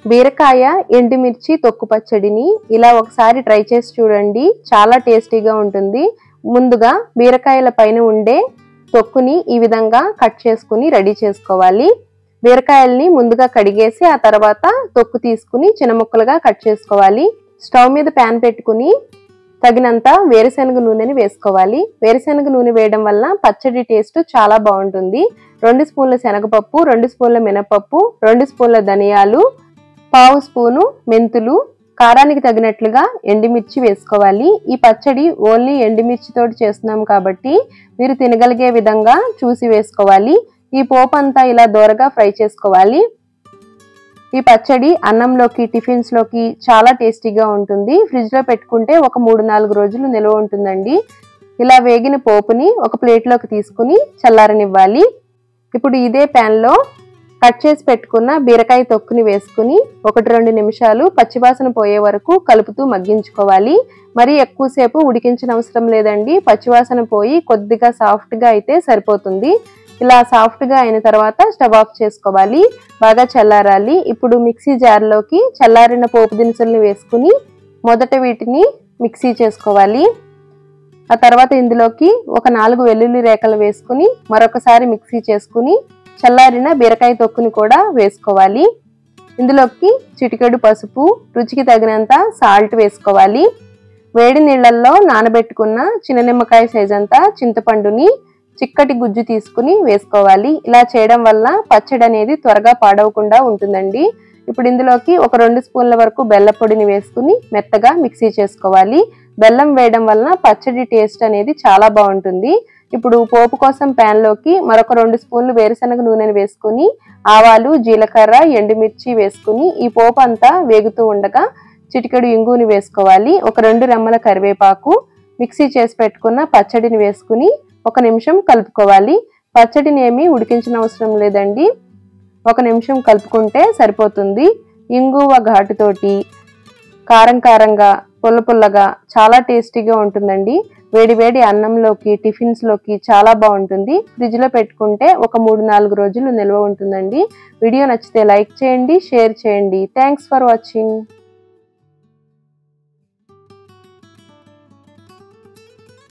బీరకాయ ఎండుమిర్చి తొక్కు పచ్చడిని ఇలా ఒకసారి ట్రై చేసి చూడండి, చాలా టేస్టీగా ఉంటుంది. ముందుగా బీరకాయల పైన ఉండే తొక్కుని ఈ విధంగా కట్ చేసుకుని రెడీ చేసుకోవాలి. బీరకాయల్ని ముందుగా కడిగేసి ఆ తర్వాత తొక్కు తీసుకుని చిన్న ముక్కలుగా కట్ చేసుకోవాలి. స్టవ్ మీద ప్యాన్ పెట్టుకుని తగినంత వేరుశనగ నూనెని వేసుకోవాలి. వేరుశనగ నూనె వేయడం వల్ల పచ్చడి టేస్ట్ చాలా బాగుంటుంది. 2 స్పూన్ల శనగపప్పు, 2 స్పూన్ల మినపప్పు, 2 స్పూన్ల ధనియాలు, 1/2 స్పూను మెంతులు, కారానికి తగినట్లుగా ఎండుమిర్చి వేసుకోవాలి. ఈ పచ్చడి ఓన్లీ ఎండుమిర్చితో చేస్తున్నాం కాబట్టి మీరు తినగలిగే విధంగా చూసి వేసుకోవాలి. ఈ పోపు అంతా ఇలా దోరగా ఫ్రై చేసుకోవాలి. ఈ పచ్చడి అన్నంలోకి, టిఫిన్స్ లోకి చాలా టేస్టీగా ఉంటుంది. ఫ్రిడ్జ్ లో పెట్టుకుంటే ఒక 3-4 రోజులు నిల్వ ఉంటుందండి. ఇలా వేగిన పోపుని ఒక ప్లేట్లోకి తీసుకుని చల్లారనివ్వాలి. ఇప్పుడు ఇదే ప్యాన్ లో కట్ చేసి పెట్టుకున్న బీరకాయ తొక్కుని వేసుకుని 1-2 నిమిషాలు పచ్చివాసన పోయే వరకు కలుపుతూ మగ్గించుకోవాలి. మరి ఎక్కువసేపు ఉడికించిన అవసరం లేదండి. పచ్చివాసన పోయి కొద్దిగా సాఫ్ట్ గా అయితే సరిపోతుంది. ఇలా సాఫ్ట్ గా అయిన తర్వాత స్టవ్ ఆఫ్ చేసుకోవాలి. బాగా చల్లారాలి. ఇప్పుడు మిక్సీ జార్లోకి చల్లారిన పోపు దినుసులను వేసుకుని మొదట వీటిని మిక్సీ చేసుకోవాలి. ఆ తర్వాత ఇందులోకి ఒక 4 వెల్లుల్లి రేఖలు వేసుకుని మరొకసారి మిక్సీ చేసుకుని చల్లారిన బీరకాయ తొక్కుని కూడా వేసుకోవాలి. ఇందులోకి చిటికెడు పసుపు, రుచికి తగినంత సాల్ట్ వేసుకోవాలి. వేడి నీళ్ళల్లో నానబెట్టుకున్న చిన్న నిమ్మకాయ సైజ్ అంతా చింతపండుని చిక్కటి గుజ్జు తీసుకుని వేసుకోవాలి. ఇలా చేయడం వల్ల పచ్చడి అనేది త్వరగా పాడవకుండా ఉంటుందండి. ఇప్పుడు ఇందులోకి ఒక 2 స్పూన్ల వరకు బెల్లం పొడిని వేసుకుని మెత్తగా మిక్సీ చేసుకోవాలి. బెల్లం వేయడం వల్ల పచ్చడి టేస్ట్ అనేది చాలా బాగుంటుంది. ఇప్పుడు పోపు కోసం ప్యాన్ లోకి మరొక 2 స్పూన్లు వేరుశనగ నూనెను వేసుకుని ఆవాలు, జీలకర్ర, ఎండుమిర్చి వేసుకుని ఈ పోపు అంతా వేగుతూ ఉండగా చిటికెడు ఇంగుని వేసుకోవాలి. ఒక 2 రెమ్మల కరివేపాకు, మిక్సీ చేసి పెట్టుకున్న పచ్చడిని వేసుకుని 1 నిమిషం కలుపుకోవాలి. పచ్చడిని ఏమీ ఉడికించిన అవసరం లేదండి. 1 నిమిషం కలుపుకుంటే సరిపోతుంది. ఇంగువ ఘాటుతోటి కారం కారంగా, పుల్ల పుల్లగా చాలా టేస్టీగా ఉంటుందండి. వేడి వేడి అన్నంలోకి, టిఫిన్స్ లోకి చాలా బాగుంటుంది. ఫ్రిడ్జ్ లో పెట్టుకుంటే ఒక 3-4 రోజులు నిల్వ ఉంటుందండి. వీడియో నచ్చితే లైక్ చేయండి, షేర్ చేయండి. Thanks for watching.